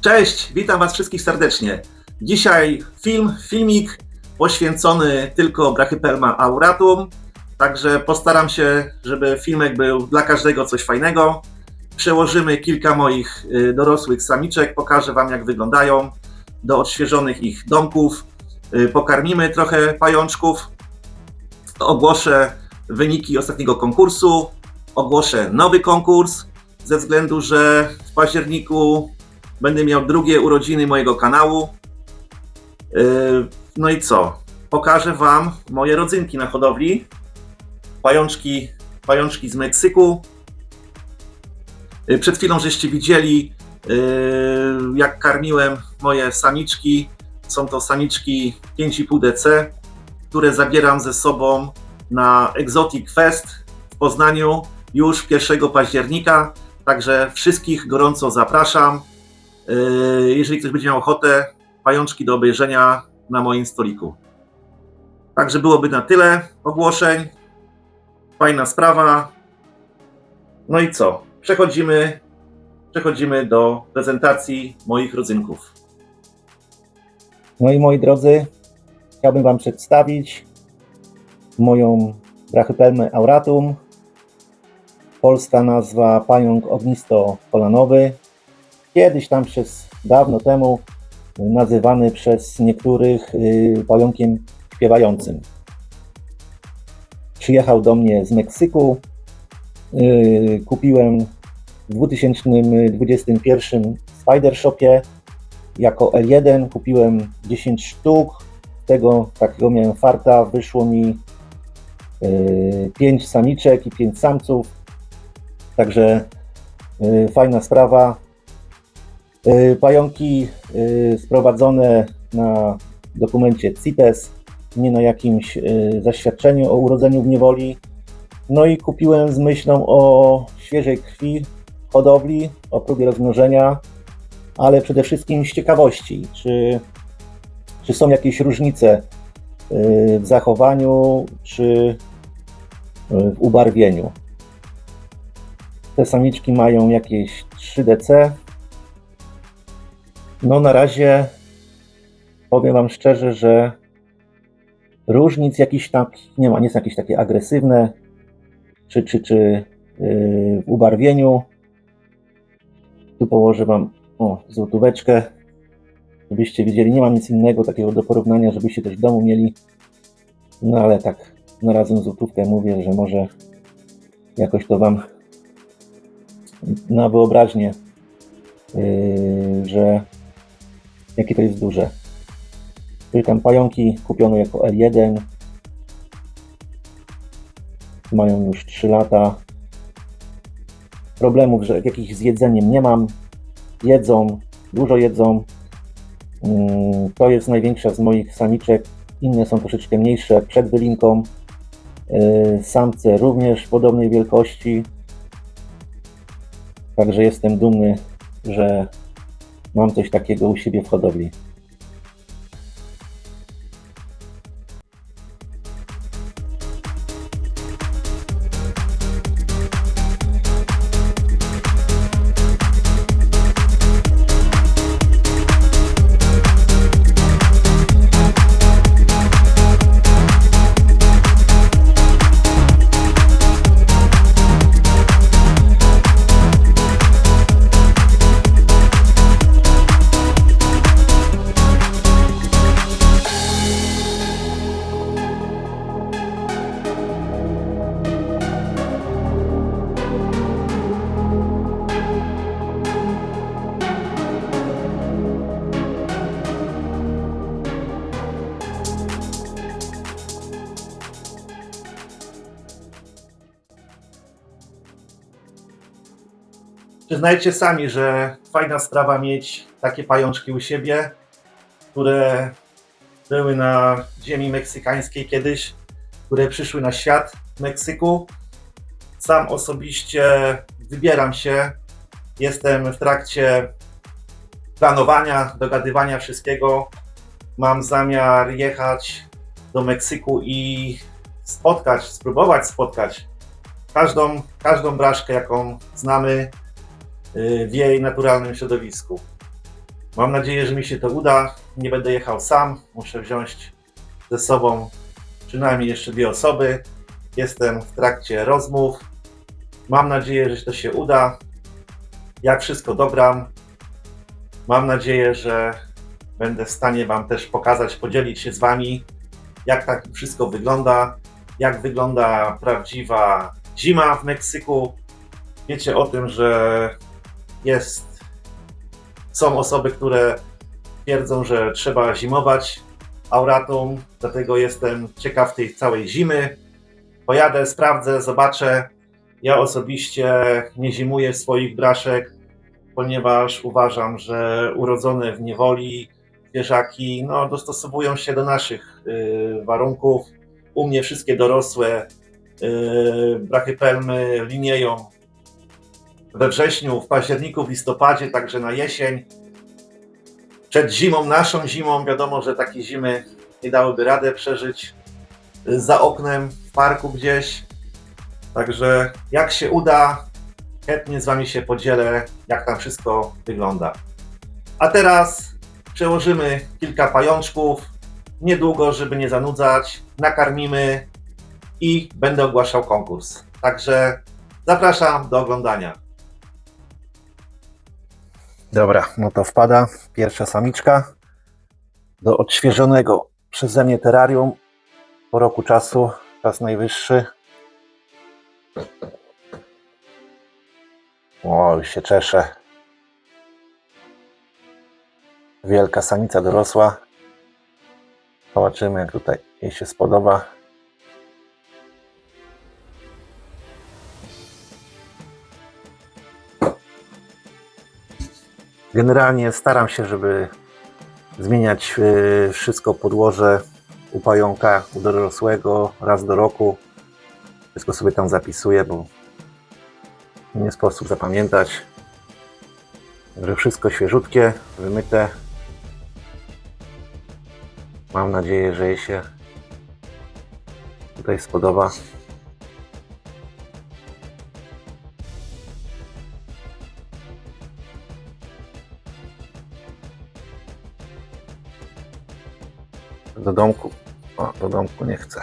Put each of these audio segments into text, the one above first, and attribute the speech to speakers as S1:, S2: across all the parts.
S1: Cześć, witam Was wszystkich serdecznie. Dzisiaj filmik poświęcony tylko Brachypelma auratum, także postaram się, żeby filmek był dla każdego coś fajnego. Przełożymy kilka moich dorosłych samiczek, pokażę Wam jak wyglądają, do odświeżonych ich domków. Pokarmimy trochę pajączków, ogłoszę wyniki ostatniego konkursu, ogłoszę nowy konkurs, ze względu, że w październiku będę miał drugie urodziny mojego kanału. No i co? Pokażę Wam moje rodzynki na hodowli. Pajączki z Meksyku. Przed chwilą żeście widzieli, jak karmiłem moje samiczki. Są to samiczki 5,5 DC, które zabieram ze sobą na Exotic Fest w Poznaniu już 1 października. Także wszystkich gorąco zapraszam. Jeżeli ktoś będzie miał ochotę, pajączki do obejrzenia na moim stoliku. Także byłoby na tyle ogłoszeń. Fajna sprawa. No i co? Przechodzimy do prezentacji moich rodzynków.
S2: No i moi drodzy, chciałbym Wam przedstawić moją Brachypelmę auratum. Polska nazwa pająk ognisto-kolanowy. Kiedyś tam dawno temu nazywany przez niektórych pająkiem śpiewającym. Przyjechał do mnie z Meksyku. Kupiłem w 2021 w Spider Shopie jako L1. Kupiłem 10 sztuk. Tego takiego miałem farta. Wyszło mi 5 samiczek i 5 samców. Także fajna sprawa. Pająki sprowadzone na dokumencie CITES, nie na jakimś zaświadczeniu o urodzeniu w niewoli. No i kupiłem z myślą o świeżej krwi hodowli, o próbie rozmnożenia, ale przede wszystkim z ciekawości, czy są jakieś różnice w zachowaniu, czy w ubarwieniu. Te samiczki mają jakieś 3 DC. No na razie powiem Wam szczerze, że różnic jakichś takich nie ma, nie są jakieś takie agresywne, czy w ubarwieniu. Tu położę Wam złotóweczkę, żebyście widzieli, nie mam nic innego takiego do porównania, żebyście coś w domu mieli. No ale tak, znalazłem złotówkę, mówię, że może jakoś to Wam na wyobraźnię, że jakie to jest duże. Czyli tam pająki kupione jako L1. Mają już 3 lata. Problemów, że jakichś z jedzeniem nie mam. Jedzą, dużo jedzą. To jest największa z moich samiczek. Inne są troszeczkę mniejsze, przed wylinką. Samce również podobnej wielkości. Także jestem dumny, że mam coś takiego u siebie w hodowli.
S1: Przyznajcie sami, że fajna sprawa mieć takie pajączki u siebie, które były na ziemi meksykańskiej kiedyś, które przyszły na świat w Meksyku. Sam osobiście wybieram się, jestem w trakcie planowania, dogadywania wszystkiego. Mam zamiar jechać do Meksyku i spróbować spotkać każdą braszkę, jaką znamy w jej naturalnym środowisku. Mam nadzieję, że mi się to uda. Nie będę jechał sam. Muszę wziąć ze sobą przynajmniej jeszcze 2 osoby. Jestem w trakcie rozmów. Mam nadzieję, że to się uda. Jak wszystko dogram, mam nadzieję, że będę w stanie Wam też pokazać, podzielić się z Wami, jak tak wszystko wygląda, jak wygląda prawdziwa zima w Meksyku. Wiecie o tym, że są osoby, które twierdzą, że trzeba zimować Auratum, dlatego jestem ciekaw tej całej zimy. Pojadę, sprawdzę, zobaczę. Ja osobiście nie zimuję swoich braszek, ponieważ uważam, że urodzone w niewoli zwierzaki dostosowują się do naszych warunków. U mnie wszystkie dorosłe brachypelmy linieją we wrześniu, w październiku, w listopadzie, także na jesień. Przed zimą, naszą zimą, wiadomo, że takie zimy nie dałyby radę przeżyć za oknem, w parku gdzieś. Także jak się uda, chętnie z Wami się podzielę, jak tam wszystko wygląda. A teraz przełożymy kilka pajączków. Niedługo, żeby nie zanudzać, nakarmimy i będę ogłaszał konkurs. Także zapraszam do oglądania.
S2: Dobra, no to wpada pierwsza samiczka do odświeżonego przeze mnie terrarium po roku czasu, czas najwyższy. O, już się cieszę. Wielka samica dorosła. Zobaczymy, jak tutaj jej się spodoba. Generalnie staram się, żeby zmieniać wszystko podłoże u pająka, u dorosłego raz do roku. Wszystko sobie tam zapisuję, bo nie sposób zapamiętać. Że wszystko świeżutkie, wymyte. Mam nadzieję, że jej się tutaj spodoba. Do domku. O, do domku nie chcę.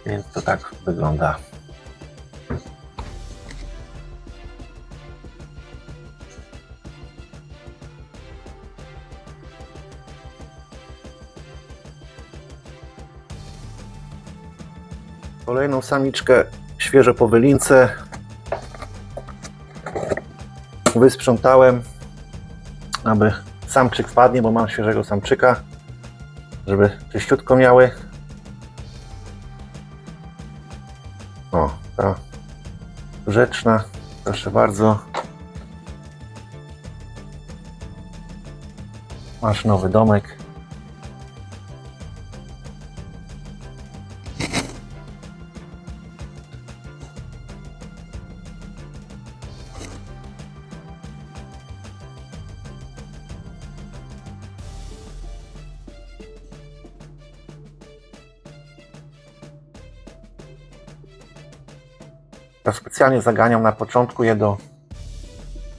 S2: Więc to tak wygląda. Kolejną samiczkę świeżo po wylince wysprzątałem, aby samczyk wpadnie, bo mam świeżego samczyka, żeby czyściutko miały. O, ta grzeczna, proszę bardzo. Masz nowy domek. Ja specjalnie zaganiam na początku je do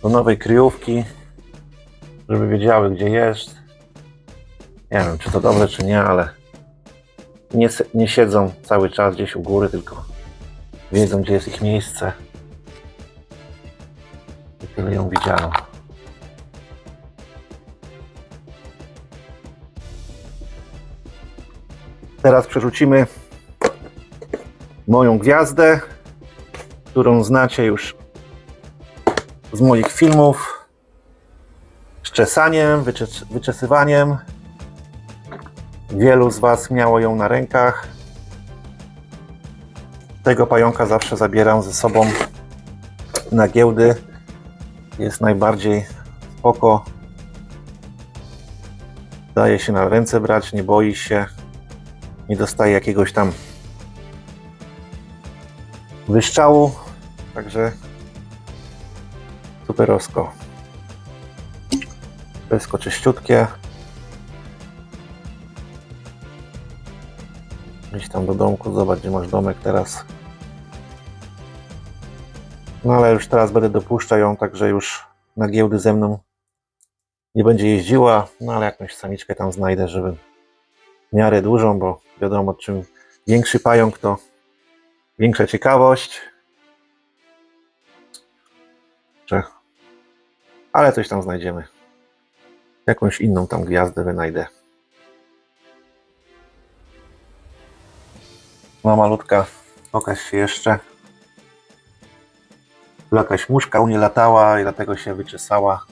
S2: nowej kryjówki, żeby wiedziały, gdzie jest. Nie wiem, czy to dobre, czy nie, ale nie siedzą cały czas gdzieś u góry, tylko wiedzą, gdzie jest ich miejsce. I tyle ją widziałem. Teraz przerzucimy moją gwiazdę, którą znacie już z moich filmów, z czesaniem, wyczesywaniem. Wielu z Was miało ją na rękach. Tego pająka zawsze zabieram ze sobą na giełdy. Jest najbardziej spoko. Daje się na ręce brać, nie boi się. Nie dostaje jakiegoś tam wyszczału. Także superowsko. Wszystko czyściutkie. Idź tam do domku, zobacz, gdzie masz domek teraz. No ale już teraz będę dopuszczał ją, także już na giełdy ze mną nie będzie jeździła, no ale jakąś samiczkę tam znajdę, żeby w miarę dużą, bo wiadomo, czym większy pająk, to większa ciekawość. Ale coś tam znajdziemy. Jakąś inną tam gwiazdę wynajdę. No malutka, pokaż się jeszcze. Tu jakaś muszka u niej latała i dlatego się wyczesała.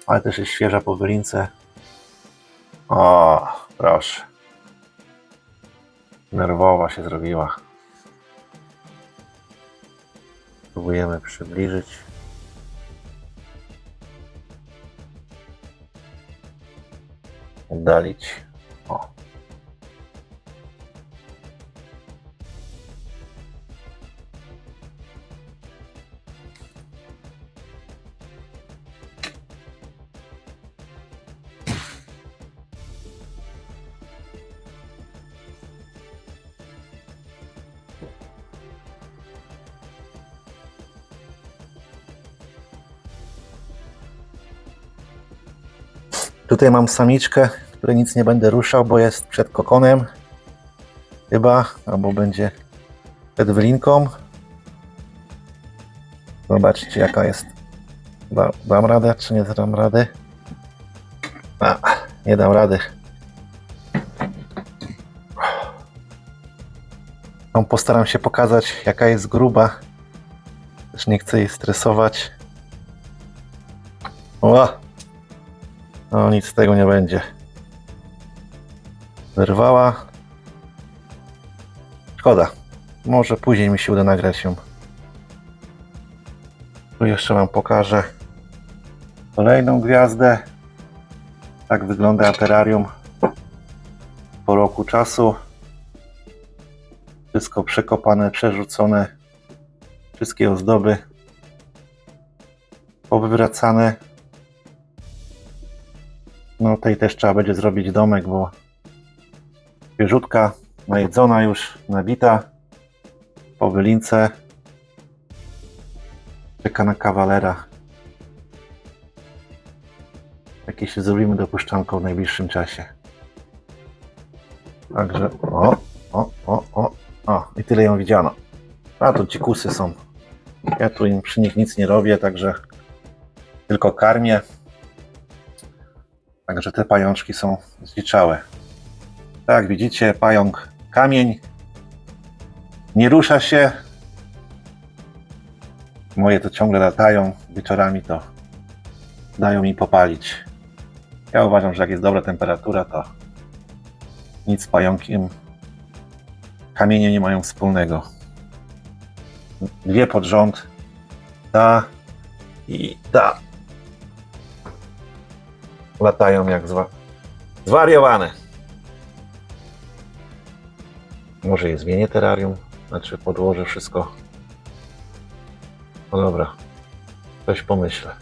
S2: Ale też jest świeża po wylince. O, proszę. Nerwowa się zrobiła. Próbujemy przybliżyć. Oddalić. O. Tutaj mam samiczkę, której nic nie będę ruszał, bo jest przed kokonem. Chyba, albo będzie przed wylinką. Zobaczcie, jaka jest. Dam radę, czy nie dam rady? Nie dam rady. Postaram się pokazać, jaka jest gruba. Też nie chcę jej stresować. O! No nic z tego nie będzie. Wyrwała. Szkoda. Może później mi się uda nagrać ją. Tu jeszcze wam pokażę kolejną gwiazdę. Tak wygląda terrarium po roku czasu. Wszystko przekopane, przerzucone. Wszystkie ozdoby powywracane. No tej też trzeba będzie zrobić domek, bo świeżutka, najedzona już, nabita po wylince. Czeka na kawalera. Jakieś zrobimy dopuszczanką w najbliższym czasie. Także o, i tyle ją widziano. A tu dzikusy są. Ja tu im przy nich nic nie robię, także tylko karmię. Także te pajączki są zdziczałe. Tak jak widzicie, pająk kamień. Nie rusza się. Moje to ciągle latają. Wieczorami to dają mi popalić. Ja uważam, że jak jest dobra temperatura, to nic z pająkiem, kamieniem nie mają wspólnego. Dwie pod rząd. Ta i ta. Latają jak zwariowane. Może je zmienię terrarium, znaczy podłożę wszystko. No dobra, coś pomyślę.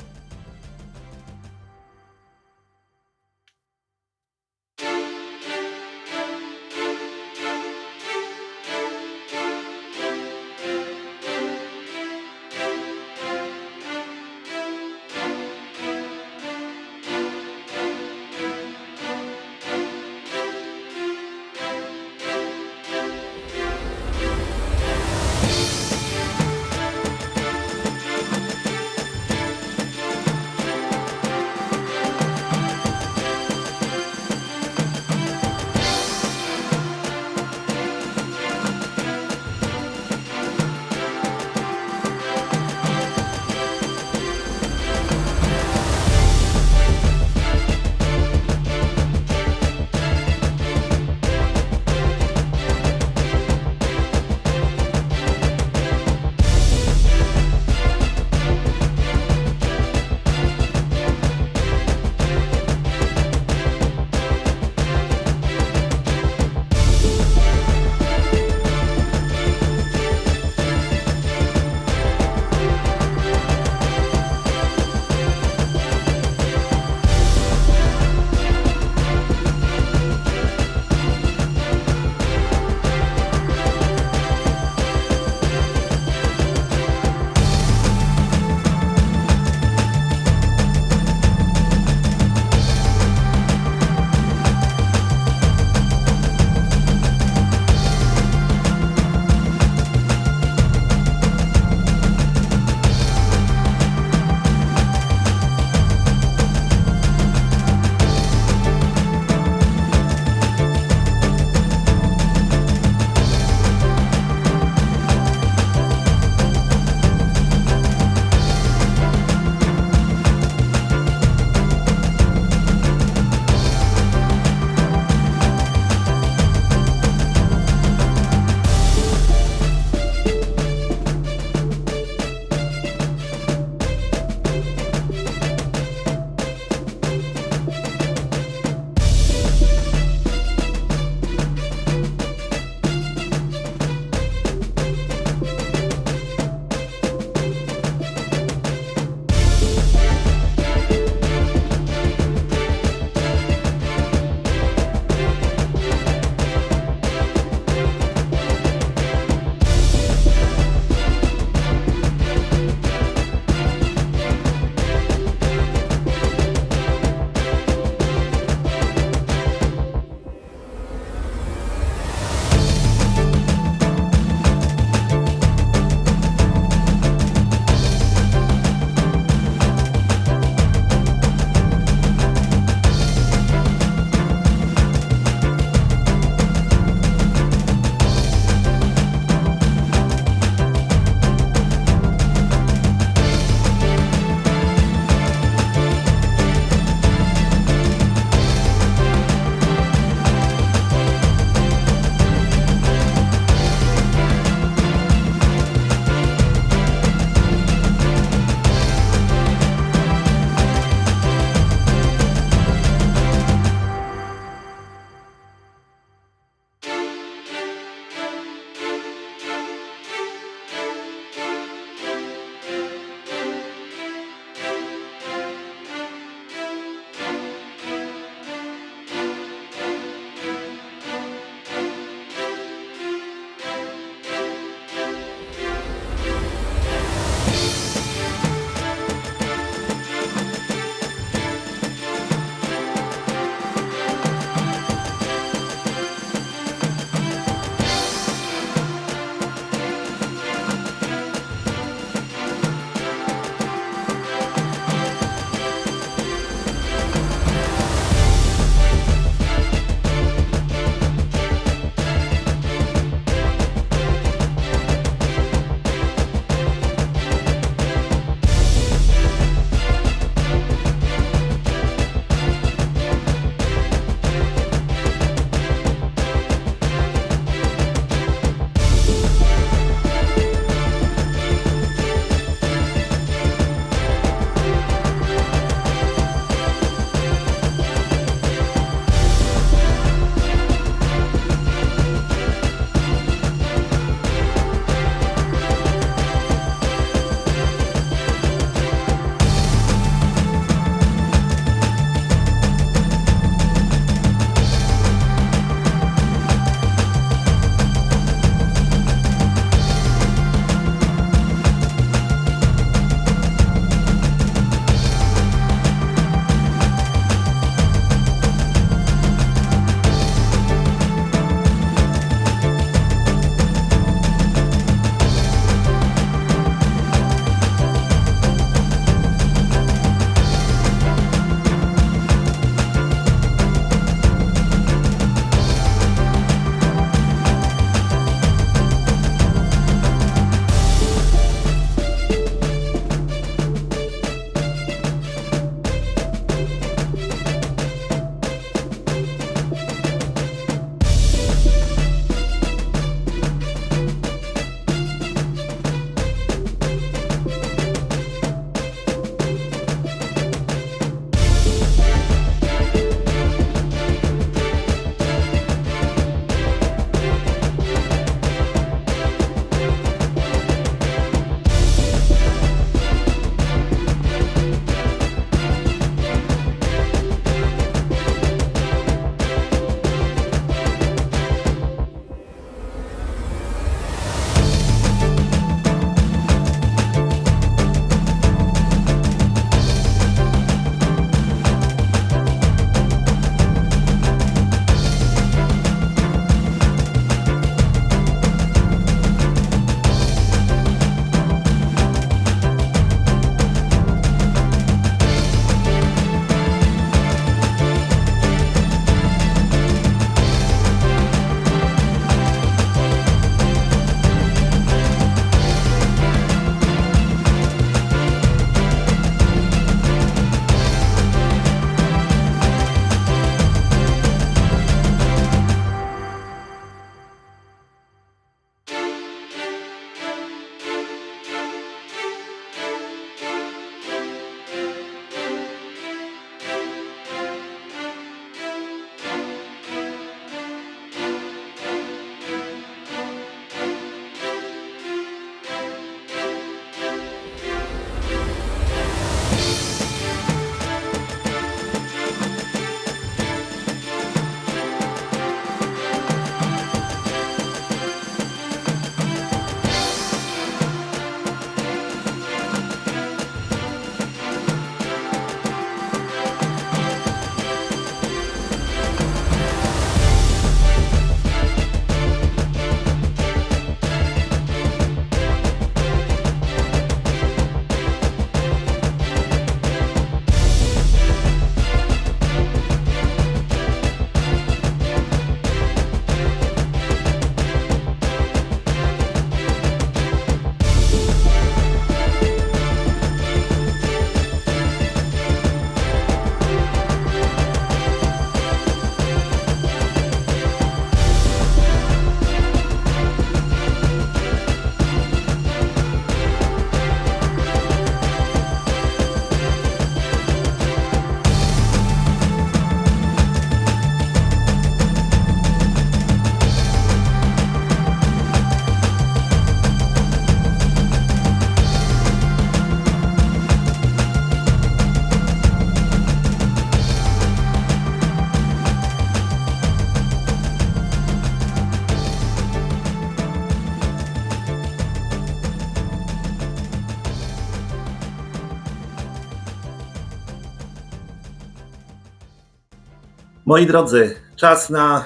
S1: Moi drodzy, czas na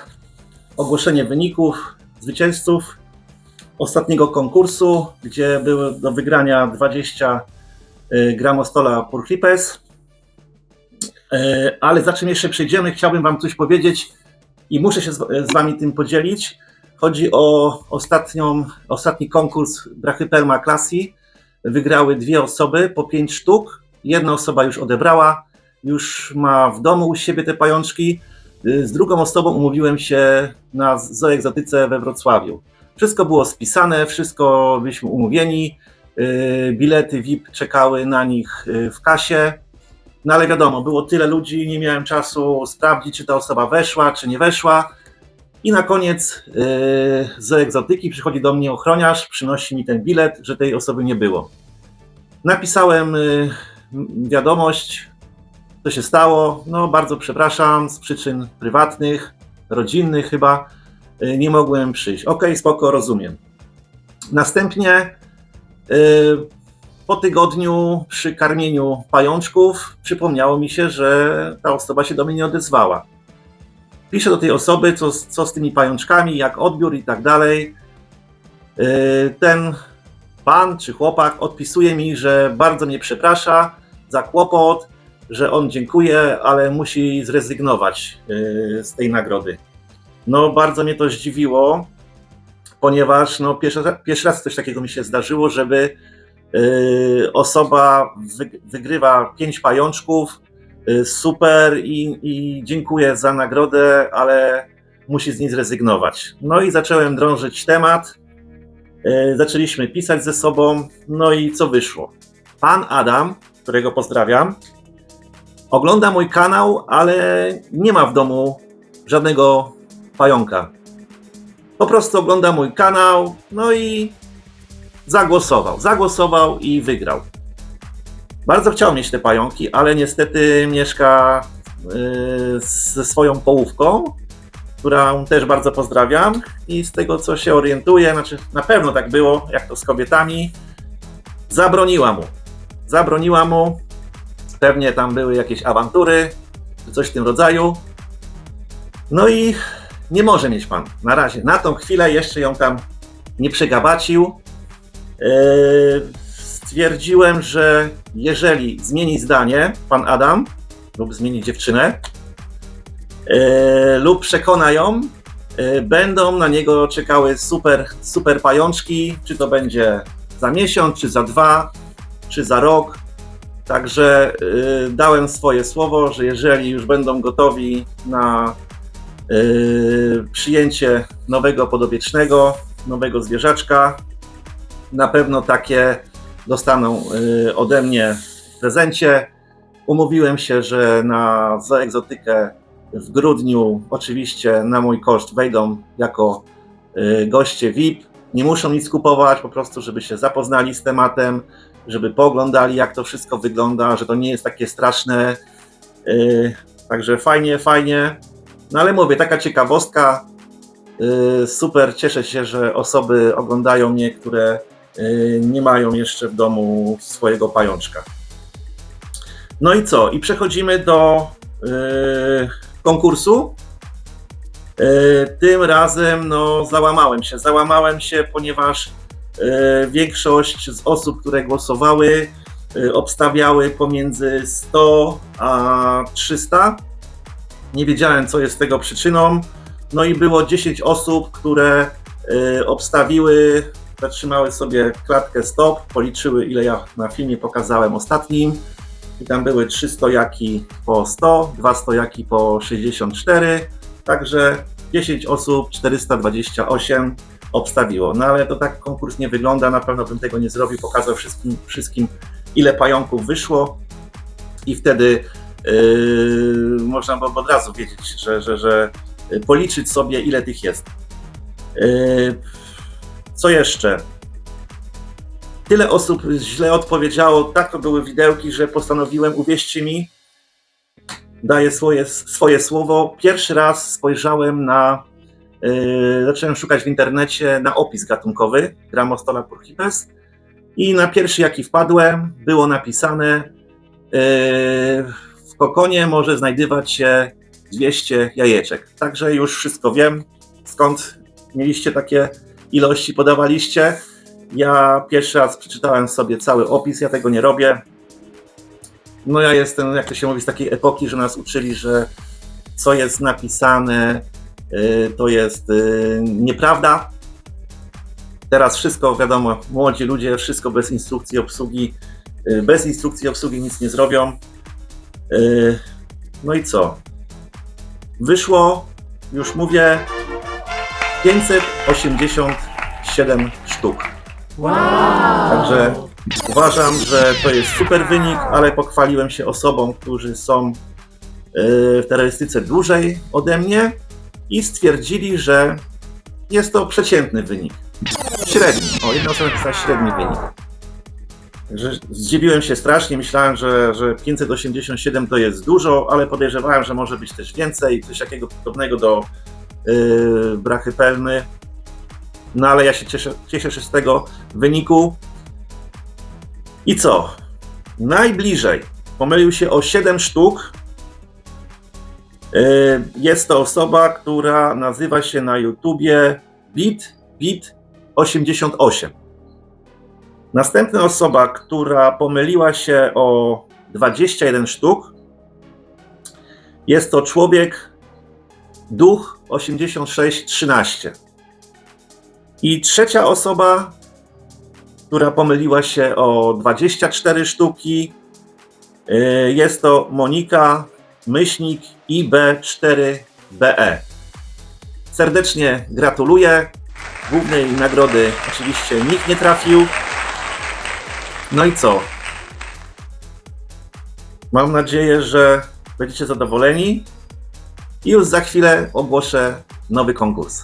S1: ogłoszenie wyników zwycięzców ostatniego konkursu, gdzie były do wygrania 20 gramostola Purchipes. Ale za czym jeszcze przejdziemy, chciałbym Wam coś powiedzieć i muszę się z Wami tym podzielić. Chodzi o ostatni konkurs Brachypelma Classy. Wygrały 2 osoby po 5 sztuk. Jedna osoba już odebrała, już ma w domu u siebie te pajączki. Z drugą osobą umówiłem się na Zoegzotyce we Wrocławiu. Wszystko było spisane, wszystko byliśmy umówieni. Bilety VIP czekały na nich w kasie. No ale wiadomo, było tyle ludzi, nie miałem czasu sprawdzić, czy ta osoba weszła, czy nie weszła. I na koniec z Zoegzotyki przychodzi do mnie ochroniarz, przynosi mi ten bilet, że tej osoby nie było. Napisałem wiadomość, co się stało. No bardzo przepraszam, z przyczyn prywatnych, rodzinnych chyba, nie mogłem przyjść. Okej, spoko, rozumiem. Następnie po tygodniu przy karmieniu pajączków przypomniało mi się, że ta osoba się do mnie nie odezwała. Piszę do tej osoby, co z tymi pajączkami, jak odbiór i tak dalej. Ten pan czy chłopak odpisuje mi, że bardzo mnie przeprasza za kłopot, że on dziękuje, ale musi zrezygnować z tej nagrody. No bardzo mnie to zdziwiło, ponieważ no, pierwszy raz coś takiego mi się zdarzyło, żeby osoba wygrywa 5 pajączków, super i dziękuję za nagrodę, ale musi z niej zrezygnować. No i zacząłem drążyć temat, zaczęliśmy pisać ze sobą, no i co wyszło? Pan Adam, którego pozdrawiam, ogląda mój kanał, ale nie ma w domu żadnego pająka. Po prostu ogląda mój kanał, no i zagłosował i wygrał. Bardzo chciał mieć te pająki, ale niestety mieszka ze swoją połówką, którą też bardzo pozdrawiam i z tego co się orientuję, znaczy na pewno tak było, jak to z kobietami, zabroniła mu, pewnie tam były jakieś awantury, czy coś w tym rodzaju, no i nie może mieć pan na razie, na tą chwilę jeszcze ją tam nie przegabacił. Stwierdziłem, że jeżeli zmieni zdanie pan Adam lub zmieni dziewczynę lub przekona ją, będą na niego czekały super pajączki, czy to będzie za miesiąc, czy za 2, czy za rok. Także dałem swoje słowo, że jeżeli już będą gotowi na przyjęcie nowego podopiecznego, nowego zwierzaczka, na pewno takie dostaną ode mnie w prezencie. Umówiłem się, że na Zoegzotykę w grudniu oczywiście na mój koszt wejdą jako goście VIP. Nie muszą nic kupować, po prostu żeby się zapoznali z tematem, żeby pooglądali jak to wszystko wygląda, że to nie jest takie straszne. Także fajnie. No ale mówię, taka ciekawostka. Super, cieszę się, że osoby oglądają mnie, które nie mają jeszcze w domu swojego pajączka. No i co? I przechodzimy do konkursu. Tym razem no, załamałem się, ponieważ większość z osób, które głosowały, obstawiały pomiędzy 100 a 300. Nie wiedziałem, co jest tego przyczyną. No i było 10 osób, które obstawiły, zatrzymały sobie klatkę stop, policzyły, ile ja na filmie pokazałem ostatnim. I tam były 3 stojaki po 100, 2 stojaki po 64. Także 10 osób, 428 obstawiło. No ale to tak konkurs nie wygląda, na pewno bym tego nie zrobił, pokazał wszystkim ile pająków wyszło i wtedy można było od razu wiedzieć, że policzyć sobie ile tych jest. Co jeszcze? Tyle osób źle odpowiedziało, tak to były widełki, że postanowiłem, uwierzcie mi, daję swoje słowo. Pierwszy raz spojrzałem zacząłem szukać w internecie na opis gatunkowy Grammostola purchipes i na pierwszy jaki wpadłem było napisane w kokonie może znajdywać się 200 jajeczek. Także już wszystko wiem, skąd mieliście takie ilości, podawaliście. Ja pierwszy raz przeczytałem sobie cały opis, ja tego nie robię. No ja jestem, jak to się mówi, z takiej epoki, że nas uczyli, że co jest napisane, to jest nieprawda. Teraz wszystko, wiadomo, młodzi ludzie, wszystko bez instrukcji obsługi. Bez instrukcji obsługi nic nie zrobią. No i co? Wyszło, już mówię, 587 sztuk.
S3: Wow!
S1: Także uważam, że to jest super wynik, ale pochwaliłem się osobom, którzy są w terrorystyce dłużej ode mnie i stwierdzili, że jest to przeciętny wynik. Średni. O, jedna osoba napisała średni wynik. Także zdziwiłem się strasznie, myślałem, że 587 to jest dużo, ale podejrzewałem, że może być też więcej, coś takiego podobnego do brachypelmy. No ale ja się cieszę się z tego wyniku. I co? Najbliżej pomylił się o 7 sztuk. Jest to osoba, która nazywa się na YouTubie Bit88. Następna osoba, która pomyliła się o 21 sztuk, jest to człowiek Duch 8613. I trzecia osoba, która pomyliła się o 24 sztuki, jest to Monika Myślnik IB4BE. Serdecznie gratuluję. Głównej nagrody oczywiście nikt nie trafił. No i co? Mam nadzieję, że będziecie zadowoleni i już za chwilę ogłoszę nowy konkurs.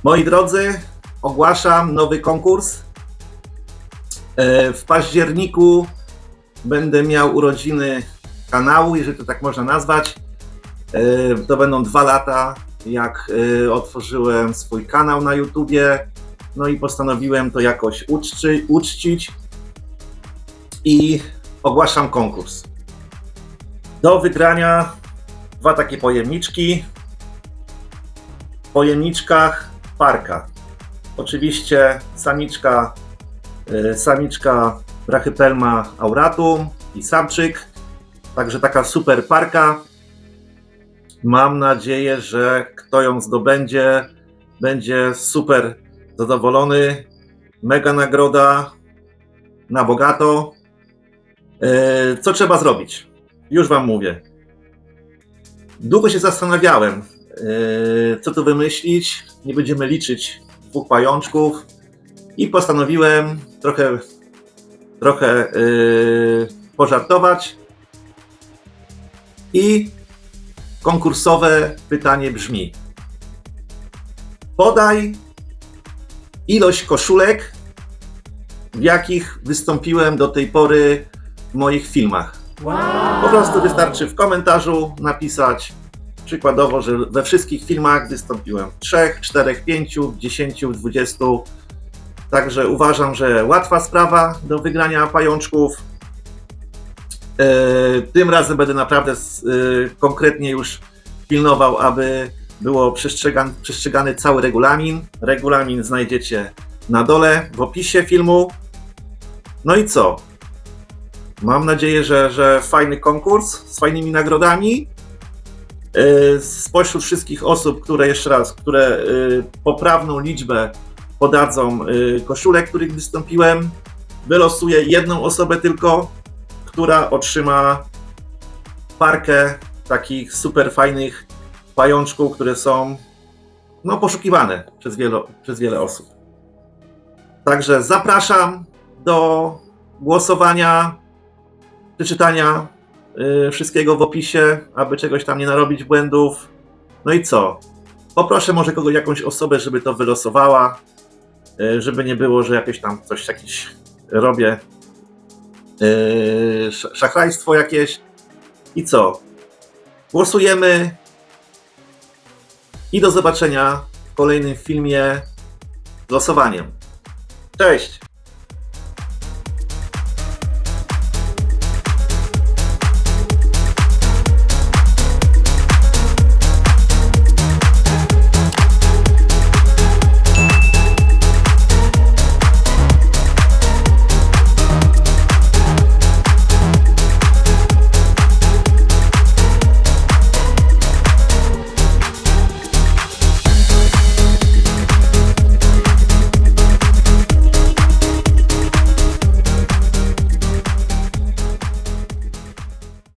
S1: Moi drodzy, ogłaszam nowy konkurs. W październiku będę miał urodziny kanału, jeżeli to tak można nazwać. To będą 2 lata, jak otworzyłem swój kanał na YouTubie. No i postanowiłem to jakoś uczcić i ogłaszam konkurs. Do wygrania 2 takie pojemniczki. W pojemniczkach parka. Oczywiście samiczka Brachypelma auratum i samczyk. Także taka super parka. Mam nadzieję, że kto ją zdobędzie, będzie super zadowolony. Mega nagroda na bogato. Co trzeba zrobić? Już wam mówię. Długo się zastanawiałem, co tu wymyślić. Nie będziemy liczyć 2 pajączków. I postanowiłem trochę pożartować. I konkursowe pytanie brzmi: podaj ilość koszulek, w jakich wystąpiłem do tej pory w moich filmach.
S3: Wow!
S1: Po prostu wystarczy w komentarzu napisać przykładowo, że we wszystkich filmach wystąpiłem 3, 4, 5, 10, 20. Także uważam, że łatwa sprawa do wygrania pajączków. Tym razem będę naprawdę konkretnie już pilnował, aby było przestrzegany cały regulamin. Regulamin znajdziecie na dole w opisie filmu. No i co? Mam nadzieję, że fajny konkurs z fajnymi nagrodami. Spośród wszystkich osób, które poprawną liczbę podadzą koszulek, których wystąpiłem, wylosuję jedną osobę tylko, która otrzyma parkę takich super fajnych pajączków, które są poszukiwane przez wiele osób. Także zapraszam do głosowania, przeczytania wszystkiego w opisie, aby czegoś tam nie narobić błędów. No i co? Poproszę może jakąś osobę, żeby to wylosowała, żeby nie było, że jakieś robię szachrajstwo jakieś. I co? Głosujemy i do zobaczenia w kolejnym filmie z losowaniem. Cześć!